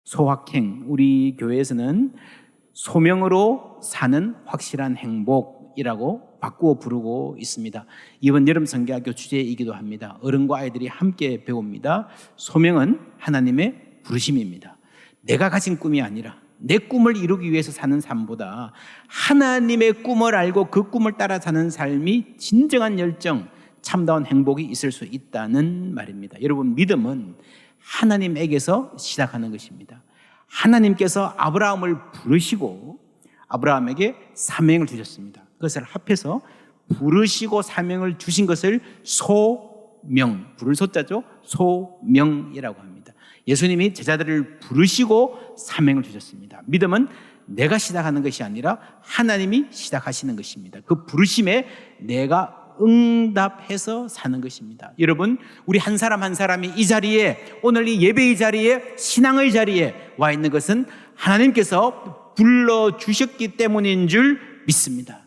소확행, 우리 교회에서는 소명으로 사는 확실한 행복이라고 바꾸어 부르고 있습니다. 이번 여름 성경학교 주제이기도 합니다. 어른과 아이들이 함께 배웁니다. 소명은 하나님의 부르심입니다. 내가 가진 꿈이 아니라 내 꿈을 이루기 위해서 사는 삶보다 하나님의 꿈을 알고 그 꿈을 따라 사는 삶이 진정한 열정, 참다운 행복이 있을 수 있다는 말입니다. 여러분, 믿음은 하나님에게서 시작하는 것입니다. 하나님께서 아브라함을 부르시고 아브라함에게 사명을 주셨습니다. 그것을 합해서 부르시고 사명을 주신 것을 소명, 부를 소자죠. 소명이라고 합니다. 예수님이 제자들을 부르시고 사명을 주셨습니다. 믿음은 내가 시작하는 것이 아니라 하나님이 시작하시는 것입니다. 그 부르심에 내가 응답해서 사는 것입니다. 여러분, 우리 한 사람 한 사람이 이 자리에, 오늘 이 예배의 자리에, 신앙의 자리에 와 있는 것은 하나님께서 불러주셨기 때문인 줄 믿습니다.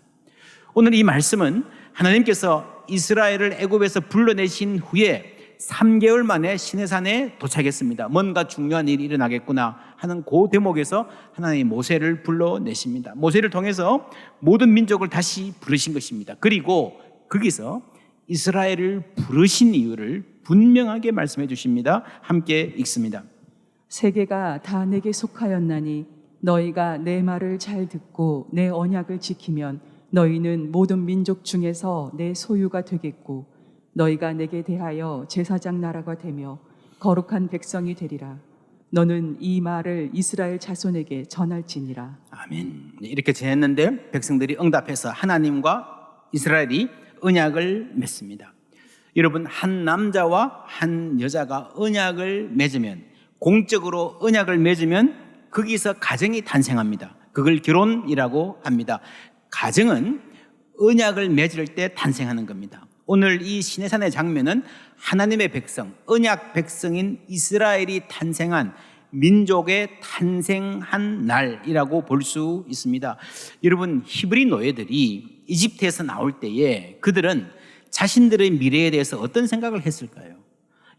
오늘 이 말씀은 하나님께서 이스라엘을 애굽에서 불러내신 후에 3개월 만에 시내산에 도착했습니다. 뭔가 중요한 일이 일어나겠구나 하는 그 대목에서 하나님이 모세를 불러내십니다. 모세를 통해서 모든 민족을 다시 부르신 것입니다. 그리고 거기서 이스라엘을 부르신 이유를 분명하게 말씀해 주십니다. 함께 읽습니다. 세계가 다 내게 속하였나니 너희가 내 말을 잘 듣고 내 언약을 지키면 너희는 모든 민족 중에서 내 소유가 되겠고 너희가 내게 대하여 제사장 나라가 되며 거룩한 백성이 되리라. 너는 이 말을 이스라엘 자손에게 전할지니라. 아멘. 이렇게 지냈는데 백성들이 응답해서 하나님과 이스라엘이 언약을 맺습니다. 여러분, 한 남자와 한 여자가 언약을 맺으면, 공적으로 언약을 맺으면 거기서 가정이 탄생합니다. 그걸 결혼이라고 합니다. 가정은 언약을 맺을 때 탄생하는 겁니다. 오늘 이 시내산의 장면은 하나님의 백성, 언약 백성인 이스라엘이 탄생한, 민족의 탄생한 날이라고 볼 수 있습니다. 여러분, 히브리 노예들이 이집트에서 나올 때에 그들은 자신들의 미래에 대해서 어떤 생각을 했을까요?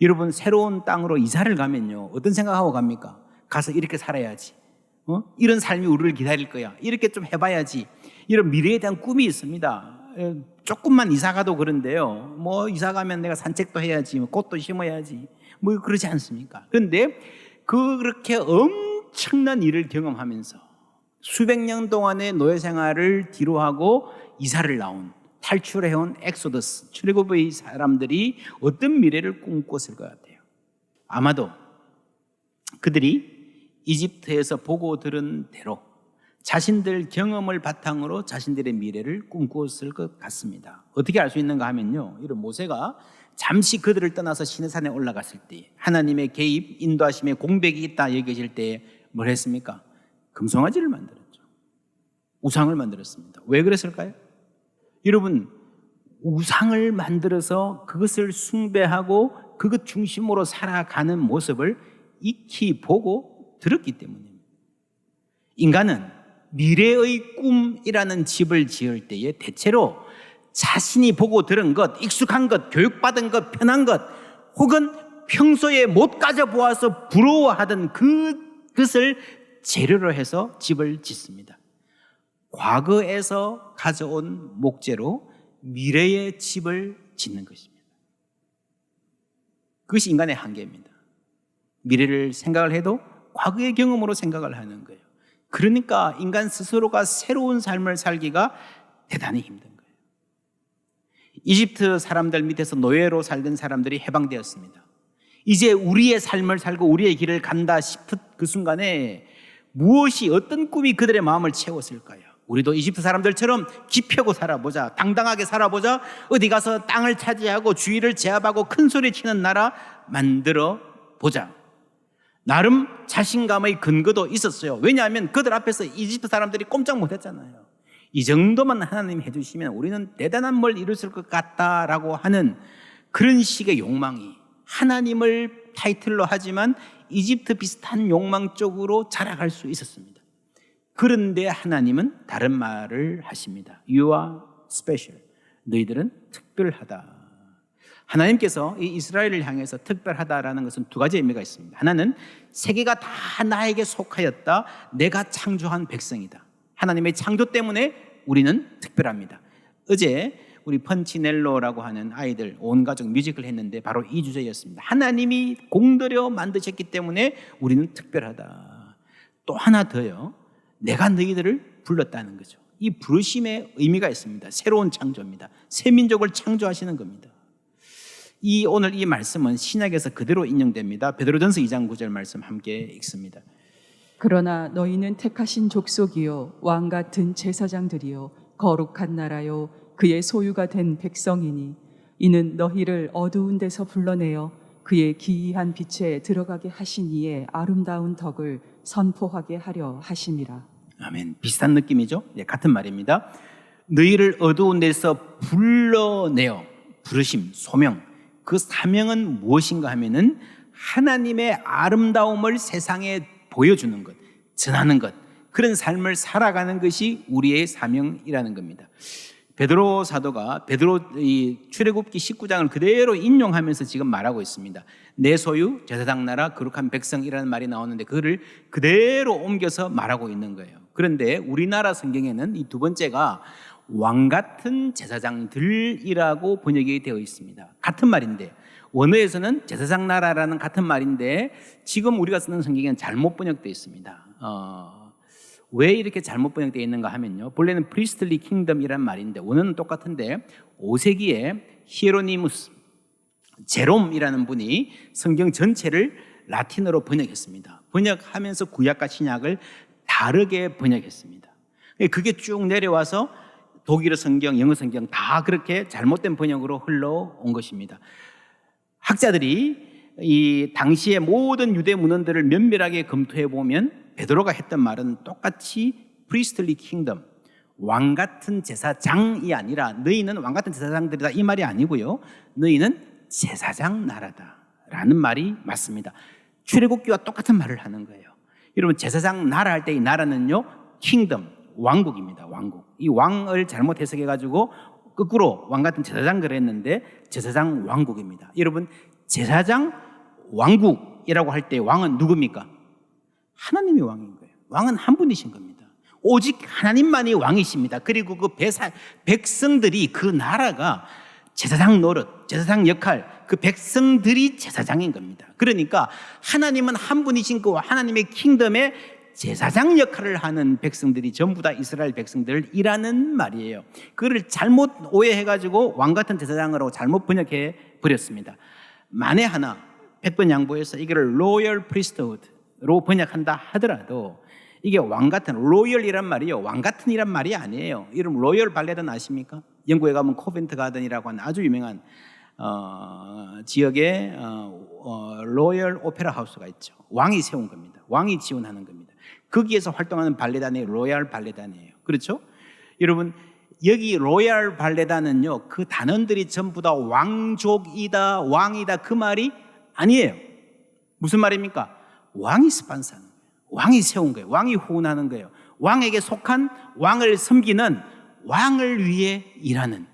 여러분, 새로운 땅으로 이사를 가면요, 어떤 생각하고 갑니까? 가서 이렇게 살아야지, 이런 삶이 우리를 기다릴 거야, 이렇게 좀 해봐야지, 이런 미래에 대한 꿈이 있습니다. 조금만 이사 가도 그런데요, 뭐 이사 가면 내가 산책도 해야지, 꽃도 심어야지, 뭐 그러지 않습니까? 그런데 그렇게 엄청난 일을 경험하면서 수백 년 동안의 노예 생활을 뒤로하고 이사를 나온, 탈출해온 엑소더스, 출애굽의 사람들이 어떤 미래를 꿈꿨을 것 같아요? 아마도 그들이 이집트에서 보고 들은 대로 자신들 경험을 바탕으로 자신들의 미래를 꿈꾸었을 것 같습니다. 어떻게 알 수 있는가 하면요, 이런 모세가 잠시 그들을 떠나서 시내산에 올라갔을 때 하나님의 개입, 인도하심의 공백이 있다 여겨질 때 뭘 했습니까? 금송아지를 만들었죠. 우상을 만들었습니다. 왜 그랬을까요? 여러분, 우상을 만들어서 그것을 숭배하고 그것 중심으로 살아가는 모습을 익히 보고 들었기 때문입니다. 인간은 미래의 꿈이라는 집을 지을 때에 대체로 자신이 보고 들은 것, 익숙한 것, 교육받은 것, 편한 것, 혹은 평소에 못 가져보아서 부러워하던 그것을 재료로 해서 집을 짓습니다. 과거에서 가져온 목재로 미래의 집을 짓는 것입니다. 그것이 인간의 한계입니다. 미래를 생각을 해도 과거의 경험으로 생각을 하는 거예요. 그러니까 인간 스스로가 새로운 삶을 살기가 대단히 힘든 거예요. 이집트 사람들 밑에서 노예로 살던 사람들이 해방되었습니다. 이제 우리의 삶을 살고 우리의 길을 간다 싶은 그 순간에 무엇이, 어떤 꿈이 그들의 마음을 채웠을까요? 우리도 이집트 사람들처럼 기펴고 살아보자, 당당하게 살아보자, 어디 가서 땅을 차지하고 주위를 제압하고 큰 소리 치는 나라 만들어 보자. 나름 자신감의 근거도 있었어요. 왜냐하면 그들 앞에서 이집트 사람들이 꼼짝 못했잖아요. 이 정도만 하나님 해주시면 우리는 대단한 뭘 이뤘을 것 같다라고 하는 그런 식의 욕망이, 하나님을 타이틀로 하지만 이집트 비슷한 욕망 쪽으로 자라갈 수 있었습니다. 그런데 하나님은 다른 말을 하십니다. You are special. 너희들은 특별하다. 하나님께서 이 이스라엘을 향해서 특별하다라는 것은 두 가지 의미가 있습니다. 하나는 세계가 다 나에게 속하였다. 내가 창조한 백성이다. 하나님의 창조 때문에 우리는 특별합니다. 어제 우리 펀치넬로라고 하는 아이들 온 가족 뮤직을 했는데 바로 이 주제였습니다. 하나님이 공들여 만드셨기 때문에 우리는 특별하다. 또 하나 더요. 내가 너희들을 불렀다는 거죠. 이 부르심의 의미가 있습니다. 새로운 창조입니다. 새 민족을 창조하시는 겁니다. 오늘 이 말씀은 신약에서 그대로 인용됩니다. 베드로전서 2장 9절 말씀 함께 읽습니다. 그러나 너희는 택하신 족속이요 왕 같은 제사장들이요 거룩한 나라요 그의 소유가 된 백성이니 이는 너희를 어두운 데서 불러내어 그의 기이한 빛에 들어가게 하신 이의 아름다운 덕을 선포하게 하려 하심이라. 아멘. 비슷한 느낌이죠? 네, 같은 말입니다. 너희를 어두운 데서 불러내어 부르심, 소명. 그 사명은 무엇인가 하면은 하나님의 아름다움을 세상에 보여주는 것, 전하는 것, 그런 삶을 살아가는 것이 우리의 사명이라는 겁니다. 베드로 사도가 출애굽기 19장을 그대로 인용하면서 지금 말하고 있습니다. 내 소유 제사장 나라 거룩한 백성이라는 말이 나오는데 그거를 그대로 옮겨서 말하고 있는 거예요. 그런데 우리나라 성경에는 이 두 번째가 왕 같은 제사장들이라고 번역이 되어 있습니다. 같은 말인데 원어에서는 제사장 나라라는 같은 말인데 지금 우리가 쓰는 성경에는 잘못 번역되어 있습니다. 왜 이렇게 잘못 번역되어 있는가 하면요, 본래는 priestly kingdom이라는 말인데 원어는 똑같은데 5세기에 히에로니무스 제롬이라는 분이 성경 전체를 라틴어로 번역했습니다. 번역하면서 구약과 신약을 다르게 번역했습니다. 그게 쭉 내려와서 독일어 성경, 영어 성경 다 그렇게 잘못된 번역으로 흘러온 것입니다. 학자들이 이 당시의 모든 유대 문헌들을 면밀하게 검토해 보면 베드로가 했던 말은 똑같이 priestly kingdom, 왕 같은 제사장이 아니라 너희는 왕 같은 제사장들이다 이 말이 아니고요, 너희는 제사장 나라다라는 말이 맞습니다. 출애굽기와 똑같은 말을 하는 거예요. 여러분, 제사장 나라 할 때 이 나라는요 kingdom, 왕국입니다. 왕국. 이 왕을 잘못 해석해 가지고 거꾸로 왕 같은 제사장들을 했는데 제사장 왕국입니다. 여러분, 제사장 왕국이라고 할 때 왕은 누굽니까? 하나님이 왕인 거예요. 왕은 한 분이신 겁니다. 오직 하나님만이 왕이십니다. 그리고 그 백성들이, 그 나라가 제사장 노릇, 제사장 역할, 그 백성들이 제사장인 겁니다. 그러니까 하나님은 한 분이신 그 하나님의 킹덤에 제사장 역할을 하는 백성들이 전부 다 이스라엘 백성들이라는 말이에요. 그걸 잘못 오해해가지고 왕 같은 제사장으로 잘못 번역해 버렸습니다. 만에 하나 100번 양보해서 이거를 로열 프리스트후드로 번역한다 하더라도 이게 왕 같은, 로열이란 말이요, 왕 같은 이란 말이 아니에요. 이름 로열 발레단 아십니까? 영국에 가면 코벤트 가든이라고 하는 아주 유명한 지역에 로열 오페라 하우스가 있죠. 왕이 세운 겁니다. 왕이 지원하는 겁니다. 거기에서 활동하는 발레단이 로얄 발레단이에요. 그렇죠? 여러분, 여기 로얄 발레단은요, 그 단원들이 전부 다 왕족이다, 왕이다 그 말이 아니에요. 무슨 말입니까? 왕이 스폰서하는 거예요. 왕이 세운 거예요. 왕이 후원하는 거예요. 왕에게 속한, 왕을 섬기는, 왕을 위해 일하는,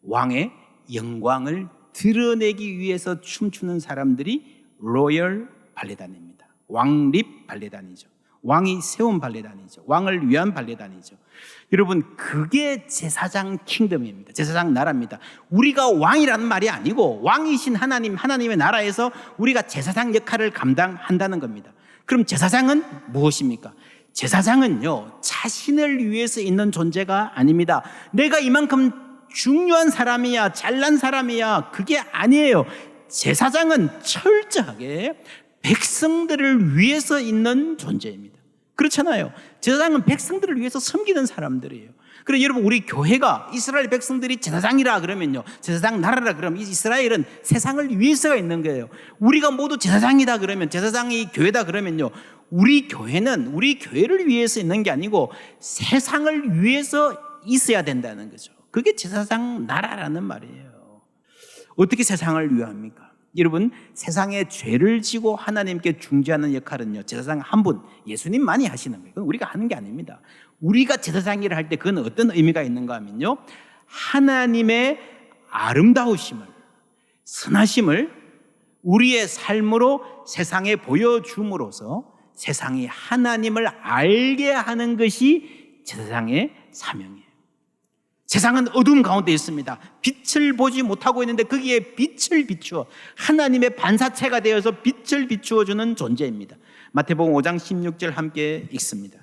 왕의 영광을 드러내기 위해서 춤추는 사람들이 로열 발레단입니다. 왕립 발레단이죠. 왕이 세운 발레단이죠. 왕을 위한 발레단이죠. 여러분, 그게 제사장 킹덤입니다. 제사장 나라입니다. 우리가 왕이라는 말이 아니고 왕이신 하나님, 하나님의 나라에서 우리가 제사장 역할을 감당한다는 겁니다. 그럼 제사장은 무엇입니까? 제사장은요, 자신을 위해서 있는 존재가 아닙니다. 내가 이만큼 중요한 사람이야, 잘난 사람이야, 그게 아니에요. 제사장은 철저하게 백성들을 위해서 있는 존재입니다. 그렇잖아요. 제사장은 백성들을 위해서 섬기는 사람들이에요. 그래서 여러분, 우리 교회가 이스라엘 백성들이 제사장이라 그러면요, 제사장 나라라 그러면 이스라엘은 세상을 위해서가 있는 거예요. 우리가 모두 제사장이다 그러면, 제사장이 교회다 그러면요, 우리 교회는 우리 교회를 위해서 있는 게 아니고 세상을 위해서 있어야 된다는 거죠. 그게 제사장 나라라는 말이에요. 어떻게 세상을 위합니까? 여러분, 세상에 죄를 지고 하나님께 중재하는 역할은요, 제사장 한 분, 예수님만이 하시는 거예요. 그건 우리가 하는 게 아닙니다. 우리가 제사장이라 할 때 그건 어떤 의미가 있는가 하면요, 하나님의 아름다우심을 선하심을 우리의 삶으로 세상에 보여줌으로써 세상이 하나님을 알게 하는 것이 제사장의 사명이에요. 세상은 어두움 가운데 있습니다. 빛을 보지 못하고 있는데 거기에 빛을 비추어 하나님의 반사체가 되어서 빛을 비추어 주는 존재입니다. 마태복음 5장 16절 함께 읽습니다.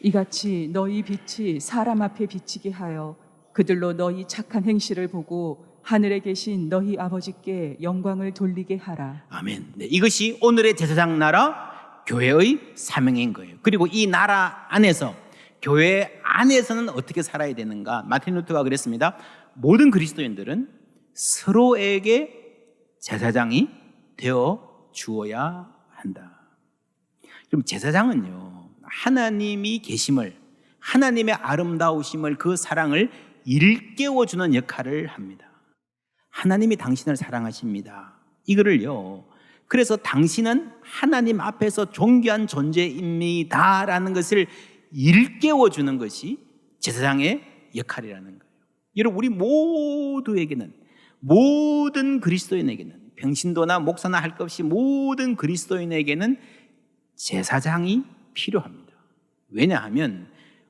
이같이 너희 빛이 사람 앞에 비치게 하여 그들로 너희 착한 행실을 보고 하늘에 계신 너희 아버지께 영광을 돌리게 하라. 아멘. 네, 이것이 오늘의 제사장 나라 교회의 사명인 거예요. 그리고 이 나라 안에서 교회 안에서는 어떻게 살아야 되는가? 마틴 루터가 그랬습니다. 모든 그리스도인들은 서로에게 제사장이 되어 주어야 한다. 그럼 제사장은요, 하나님이 계심을, 하나님의 아름다우심을, 그 사랑을 일깨워주는 역할을 합니다. 하나님이 당신을 사랑하십니다. 이거를요, 그래서 당신은 하나님 앞에서 존귀한 존재입니다라는 것을 일깨워주는 것이 제사장의 역할이라는 거예요. 여러분, 우리 모두에게는, 모든 그리스도인에게는, 평신도나 목사나 할 것 없이 모든 그리스도인에게는 제사장이 필요합니다. 왜냐하면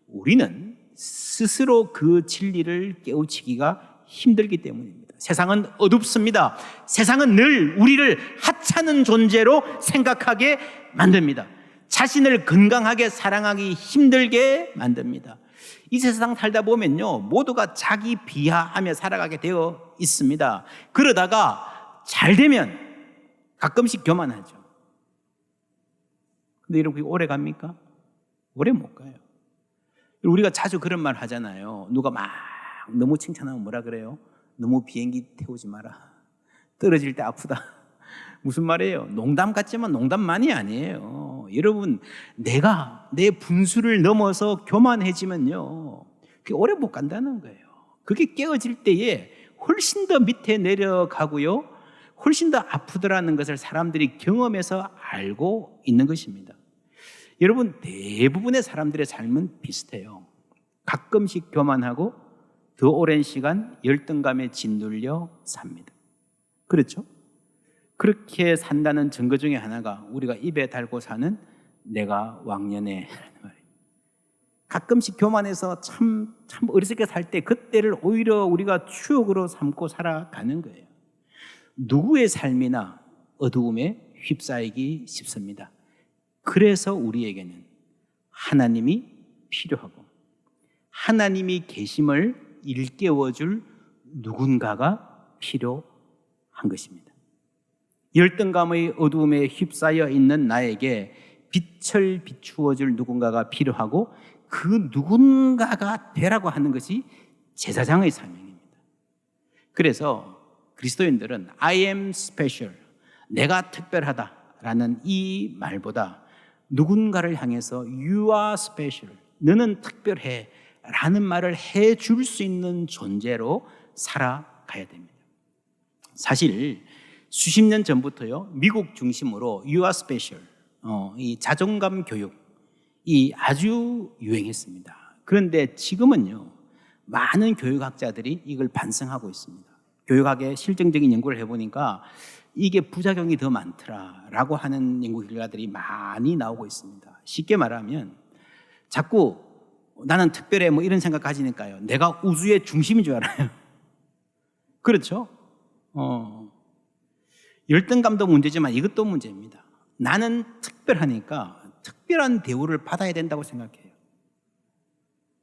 우리는 스스로 그 진리를 깨우치기가 힘들기 때문입니다. 세상은 어둡습니다. 세상은 늘 우리를 하찮은 존재로 생각하게 만듭니다. 자신을 건강하게 사랑하기 힘들게 만듭니다. 이 세상 살다 보면요, 모두가 자기 비하하며 살아가게 되어 있습니다. 그러다가 잘 되면 가끔씩 교만하죠. 근데 여러분, 그게 오래 갑니까? 오래 못 가요. 우리가 자주 그런 말 하잖아요. 누가 막 너무 칭찬하면 뭐라 그래요? 너무 비행기 태우지 마라. 떨어질 때 아프다. 무슨 말이에요? 농담 같지만 농담만이 아니에요. 여러분, 내가 내 분수를 넘어서 교만해지면요, 그게 오래 못 간다는 거예요. 그게 깨어질 때에 훨씬 더 밑에 내려가고요, 훨씬 더 아프더라는 것을 사람들이 경험해서 알고 있는 것입니다. 여러분, 대부분의 사람들의 삶은 비슷해요. 가끔씩 교만하고 더 오랜 시간 열등감에 짓눌려 삽니다. 그렇죠? 그렇게 산다는 증거 중에 하나가 우리가 입에 달고 사는 내가 왕년에 말이에요. 가끔씩 교만해서 참 어렸을 때 살 때 그때를 오히려 우리가 추억으로 삼고 살아가는 거예요. 누구의 삶이나 어두움에 휩싸이기 쉽습니다. 그래서 우리에게는 하나님이 필요하고 하나님이 계심을 일깨워줄 누군가가 필요한 것입니다. 열등감의 어두움에 휩싸여 있는 나에게 빛을 비추어줄 누군가가 필요하고 그 누군가가 되라고 하는 것이 제사장의 사명입니다. 그래서 그리스도인들은 I am special, 내가 특별하다라는 이 말보다 누군가를 향해서 You are special, 너는 특별해 라는 말을 해줄 수 있는 존재로 살아가야 됩니다. 사실 수십 년 전부터요, 미국 중심으로 You are special, 이 자존감 교육이 아주 유행했습니다. 그런데 지금은요, 많은 교육학자들이 이걸 반성하고 있습니다. 교육학의 실증적인 연구를 해보니까 이게 부작용이 더 많더라라고 하는 연구 결과들이 많이 나오고 있습니다. 쉽게 말하면 자꾸 나는 특별해 뭐 이런 생각 가지니까요, 내가 우주의 중심인 줄 알아요. 그렇죠? 열등감도 문제지만 이것도 문제입니다. 나는 특별하니까 특별한 대우를 받아야 된다고 생각해요.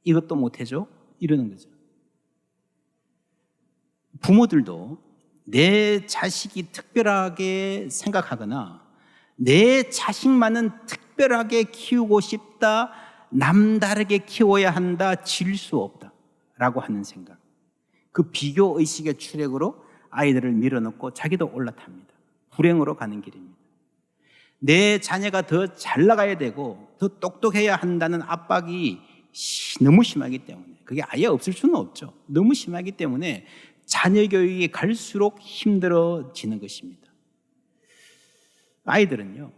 이것도 못해줘? 이러는 거죠. 부모들도 내 자식이 특별하게 생각하거나 내 자식만은 특별하게 키우고 싶다, 남다르게 키워야 한다, 질 수 없다 라고 하는 생각, 그 비교의식의 추력으로 아이들을 밀어넣고 자기도 올라탑니다. 불행으로 가는 길입니다. 내 자녀가 더 잘 나가야 되고 더 똑똑해야 한다는 압박이 너무 심하기 때문에, 그게 아예 없을 수는 없죠. 너무 심하기 때문에 자녀 교육이 갈수록 힘들어지는 것입니다. 아이들은요,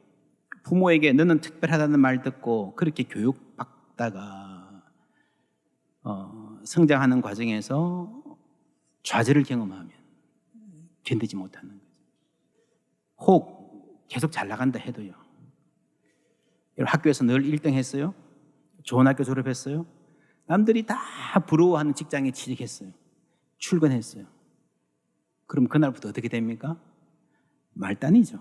부모에게 너는 특별하다는 말 듣고 그렇게 교육받다가 성장하는 과정에서 좌절을 경험하면 견디지 못하는 거죠. 혹 계속 잘 나간다 해도요. 여러분 학교에서 늘 1등 했어요. 좋은 학교 졸업했어요. 남들이 다 부러워하는 직장에 취직했어요. 출근했어요. 그럼 그날부터 어떻게 됩니까? 말단이죠.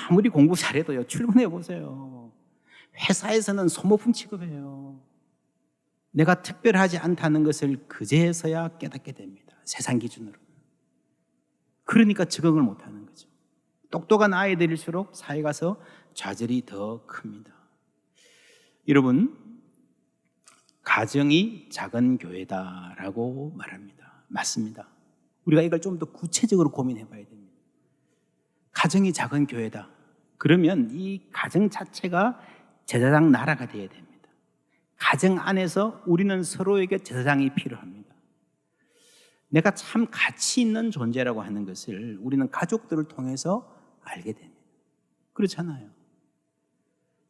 아무리 공부 잘해도요. 출근해 보세요. 회사에서는 소모품 취급해요. 내가 특별하지 않다는 것을 그제서야 깨닫게 됩니다. 세상 기준으로. 그러니까 적응을 못하는 거죠. 똑똑한 아이들일수록 사회 가서 좌절이 더 큽니다. 여러분, 가정이 작은 교회다라고 말합니다. 맞습니다. 우리가 이걸 좀 더 구체적으로 고민해 봐야 됩니다. 가정이 작은 교회다. 그러면 이 가정 자체가 제사장 나라가 되어야 됩니다. 가정 안에서 우리는 서로에게 제사장이 필요합니다. 내가 참 가치 있는 존재라고 하는 것을 우리는 가족들을 통해서 알게 됩니다. 그렇잖아요.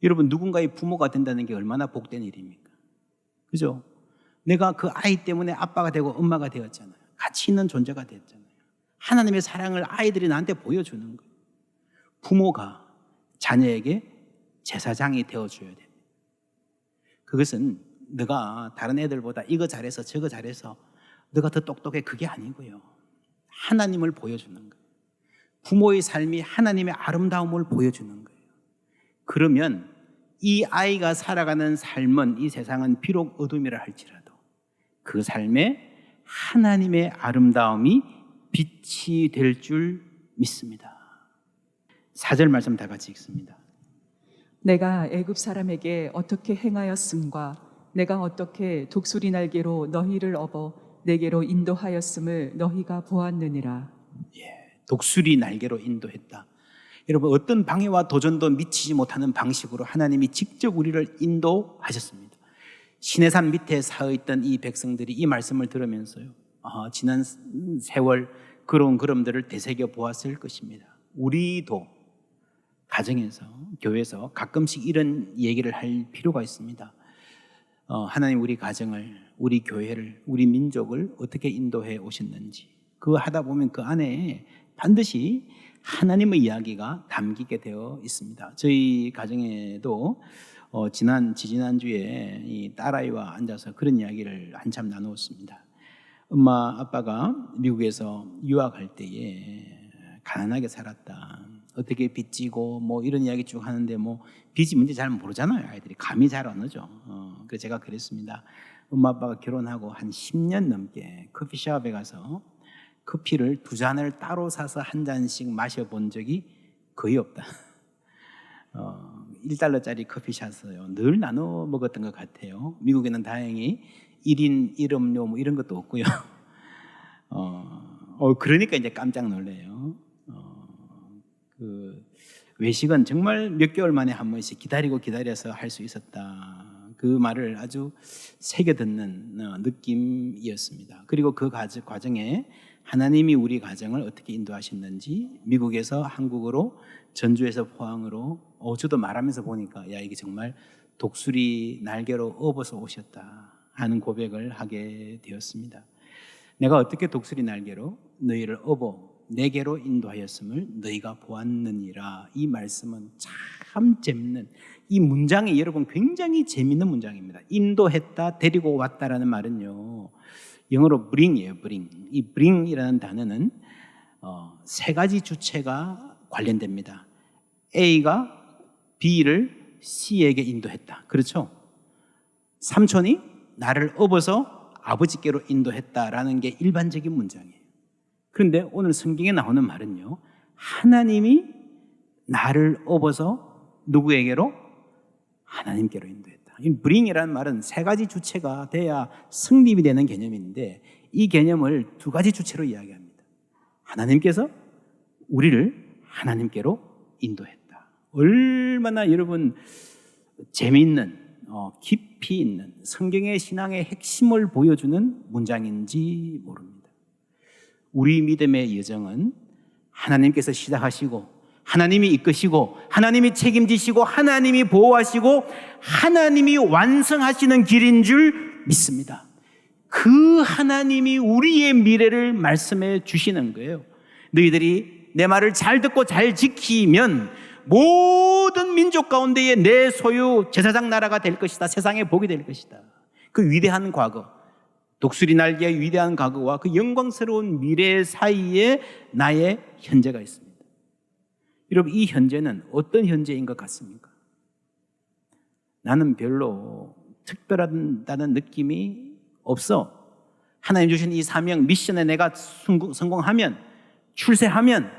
여러분, 누군가의 부모가 된다는 게 얼마나 복된 일입니까? 그죠? 내가 그 아이 때문에 아빠가 되고 엄마가 되었잖아요. 가치 있는 존재가 됐잖아요. 하나님의 사랑을 아이들이 나한테 보여주는 거예요. 부모가 자녀에게 제사장이 되어줘야 됩니다. 그것은 너가 다른 애들보다 이거 잘해서 저거 잘해서 너가 더 똑똑해 그게 아니고요. 하나님을 보여주는 거예요. 부모의 삶이 하나님의 아름다움을 보여주는 거예요. 그러면 이 아이가 살아가는 삶은, 이 세상은 비록 어둠이라 할지라도 그 삶에 하나님의 아름다움이 빛이 될 줄 믿습니다. 4절 말씀 다 같이 읽습니다. 내가 애굽 사람에게 어떻게 행하였음과 내가 어떻게 독수리 날개로 너희를 업어 내게로 인도하였음을 너희가 보았느니라. 독수리 날개로 인도했다. 여러분, 어떤 방해와 도전도 미치지 못하는 방식으로 하나님이 직접 우리를 인도하셨습니다. 시내산 밑에 서 있던 이 백성들이 이 말씀을 들으면서요, 지난 세월 그런 걸음들을 되새겨 보았을 것입니다. 우리도 가정에서, 교회에서 가끔씩 이런 얘기를 할 필요가 있습니다. 하나님 우리 가정을, 우리 교회를, 우리 민족을 어떻게 인도해 오셨는지, 그거 하다 보면 그 안에 반드시 하나님의 이야기가 담기게 되어 있습니다. 저희 가정에도 지난주에 이 딸아이와 앉아서 그런 이야기를 한참 나누었습니다. 엄마 아빠가 미국에서 유학할 때에 가난하게 살았다. 어떻게 빚지고 뭐 이런 이야기 쭉 하는데 뭐 빚이 뭔지 잘 모르잖아요. 아이들이 감이 잘 안 오죠. 그래서 제가 그랬습니다. 엄마 아빠가 결혼하고 한 10년 넘게 커피숍에 가서 커피를 2잔을 따로 사서 한 잔씩 마셔본 적이 거의 없다. 1달러짜리 커피숍을 늘 나눠 먹었던 것 같아요. 미국에는 다행히 1인 1음료 뭐 이런 것도 없고요. 그러니까 이제 깜짝 놀래요. 그 외식은 정말 몇 개월 만에 한 번씩 기다려서 할 수 있었다. 그 말을 아주 새겨 듣는 느낌이었습니다. 그리고 그 과정에 하나님이 우리 가정을 어떻게 인도하셨는지, 미국에서 한국으로, 전주에서 포항으로, 저도 말하면서 보니까 야, 이게 정말 독수리 날개로 업어서 오셨다 하는 고백을 하게 되었습니다. 내가 어떻게 독수리 날개로 너희를 업어 내게로 인도하였음을 너희가 보았느니라. 이 말씀은 참 재밌는, 이 문장이 여러분 굉장히 재밌는 문장입니다. 인도했다, 데리고 왔다라는 말은요, 영어로 bring이에요. bring. 이 bring이라는 단어는 3가지 주체가 관련됩니다. A가 B를 C에게 인도했다. 그렇죠? 삼촌이 나를 업어서 아버지께로 인도했다라는 게 일반적인 문장이에요. 그런데 오늘 성경에 나오는 말은요, 하나님이 나를 업어서 누구에게로? 하나님께로 인도했다. 이 bring이라는 말은 3가지 주체가 돼야 성립이 되는 개념인데, 이 개념을 2가지 주체로 이야기합니다. 하나님께서 우리를 하나님께로 인도했다. 얼마나 여러분 재미있는, 깊이 있는 성경의 신앙의 핵심을 보여주는 문장인지 모릅니다. 우리 믿음의 여정은 하나님께서 시작하시고, 하나님이 이끄시고, 하나님이 책임지시고, 하나님이 보호하시고, 하나님이 완성하시는 길인 줄 믿습니다. 그 하나님이 우리의 미래를 말씀해 주시는 거예요. 너희들이 내 말을 잘 듣고 잘 지키면 모든 민족 가운데에 내 소유 제사장 나라가 될 것이다. 세상의 복이 될 것이다. 그 위대한 과거, 독수리 날개의 위대한 과거와 그 영광스러운 미래 사이에 나의 현재가 있습니다. 여러분, 이 현재는 어떤 현재인 것 같습니까? 나는 별로 특별하다는 느낌이 없어. 하나님 주신 이 사명, 미션에 내가 성공하면, 출세하면,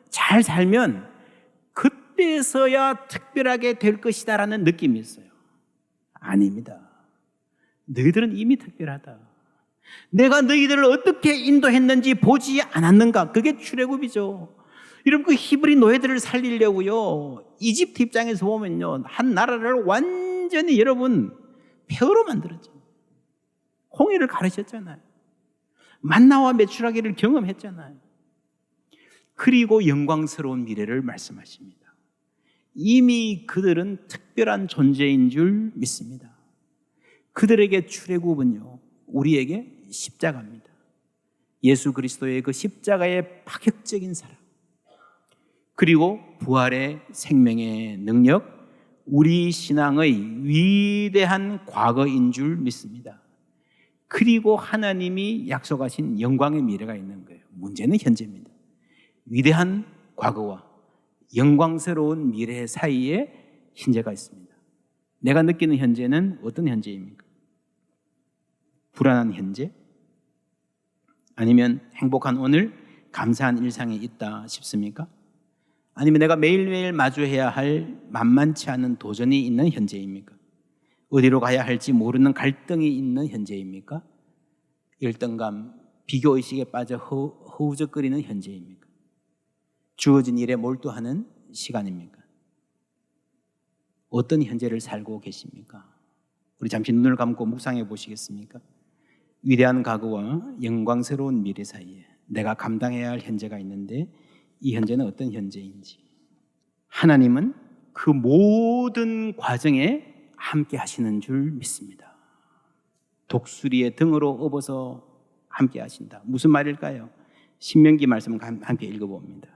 잘 살면 그때서야 특별하게 될 것이다라는 느낌이 있어요. 아닙니다. 너희들은 이미 특별하다. 내가 너희들을 어떻게 인도했는지 보지 않았는가? 그게 출애굽이죠. 여러분, 그 히브리 노예들을 살리려고요, 이집트 입장에서 보면요, 한 나라를 완전히 여러분 폐허로 만들었죠. 홍해를 가르쳤잖아요. 만나와 메추라기를 경험했잖아요. 그리고 영광스러운 미래를 말씀하십니다. 이미 그들은 특별한 존재인 줄 믿습니다. 그들에게 출애굽은요, 우리에게 십자가입니다. 예수 그리스도의 그 십자가의 파격적인 사랑, 그리고 부활의 생명의 능력, 우리 신앙의 위대한 과거인 줄 믿습니다. 그리고 하나님이 약속하신 영광의 미래가 있는 거예요. 문제는 현재입니다. 위대한 과거와 영광스러운 미래 사이에 현재가 있습니다. 내가 느끼는 현재는 어떤 현재입니까? 불안한 현재? 아니면 행복한 오늘, 감사한 일상에 있다 싶습니까? 아니면 내가 매일매일 마주해야 할 만만치 않은 도전이 있는 현재입니까? 어디로 가야 할지 모르는 갈등이 있는 현재입니까? 열등감, 비교의식에 빠져 허우적거리는 현재입니까? 주어진 일에 몰두하는 시간입니까? 어떤 현재를 살고 계십니까? 우리 잠시 눈을 감고 묵상해 보시겠습니까? 위대한 과거와 영광스러운 미래 사이에 내가 감당해야 할 현재가 있는데, 이 현재는 어떤 현재인지. 하나님은 그 모든 과정에 함께 하시는 줄 믿습니다. 독수리의 등으로 업어서 함께 하신다. 무슨 말일까요? 신명기 말씀을 함께 읽어봅니다.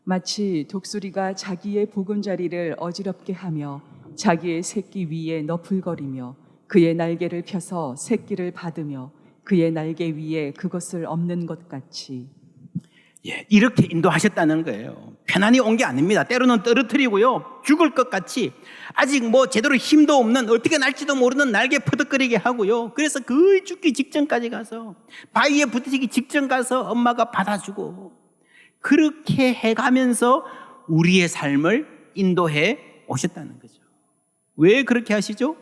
마치 독수리가 자기의 보금자리를 어지럽게 하며 자기의 새끼 위에 너풀거리며 그의 날개를 펴서 새끼를 받으며 그의 날개 위에 그것을 엎는 것 같이. 이렇게 인도하셨다는 거예요. 편안히 온 게 아닙니다. 때로는 떨어뜨리고요, 죽을 것 같이 아직 제대로 힘도 없는, 어떻게 날지도 모르는 날개 퍼덕거리게 하고요. 그래서 거의 죽기 직전까지 가서, 바위에 부딪히기 직전 가서 엄마가 받아주고, 그렇게 해가면서 우리의 삶을 인도해 오셨다는 거죠. 왜 그렇게 하시죠?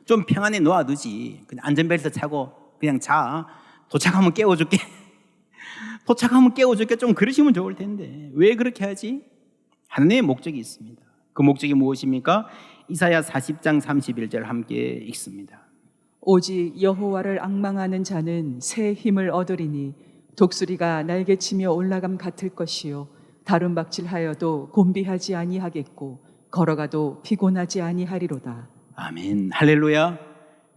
좀 평안히 놓아두지. 그냥 안전벨트 차고 그냥 자. 도착하면 깨워줄게. 좀 그러시면 좋을 텐데 왜 그렇게 하지? 하나님의 목적이 있습니다. 그 목적이 무엇입니까? 이사야 40장 31절 함께 읽습니다. 오직 여호와를 앙망하는 자는 새 힘을 얻으리니 독수리가 날개치며 올라감 같을 것이요 다름박질하여도 곤비하지 아니하겠고 걸어가도 피곤하지 아니하리로다. 아멘. 할렐루야.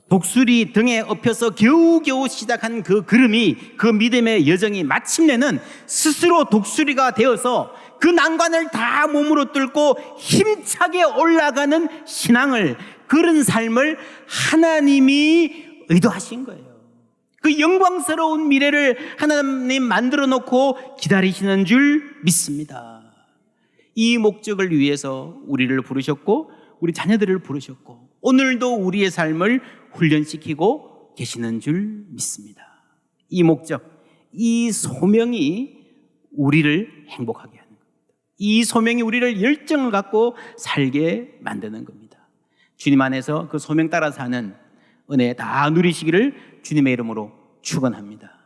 독수리 등에 엎여서 겨우겨우 시작한 그 걸음이, 그 믿음의 여정이 마침내는 스스로 독수리가 되어서 그 난관을 다 몸으로 뚫고 힘차게 올라가는 신앙을, 그런 삶을 하나님이 의도하신 거예요. 그 영광스러운 미래를 하나님 만들어 놓고 기다리시는 줄 믿습니다. 이 목적을 위해서 우리를 부르셨고 우리 자녀들을 부르셨고 오늘도 우리의 삶을 훈련시키고 계시는 줄 믿습니다. 이 목적, 이 소명이 우리를 행복하게 하는 겁니다. 이 소명이 우리를 열정을 갖고 살게 만드는 겁니다. 주님 안에서 그 소명 따라 사는 은혜 다 누리시기를 주님의 이름으로 축원합니다.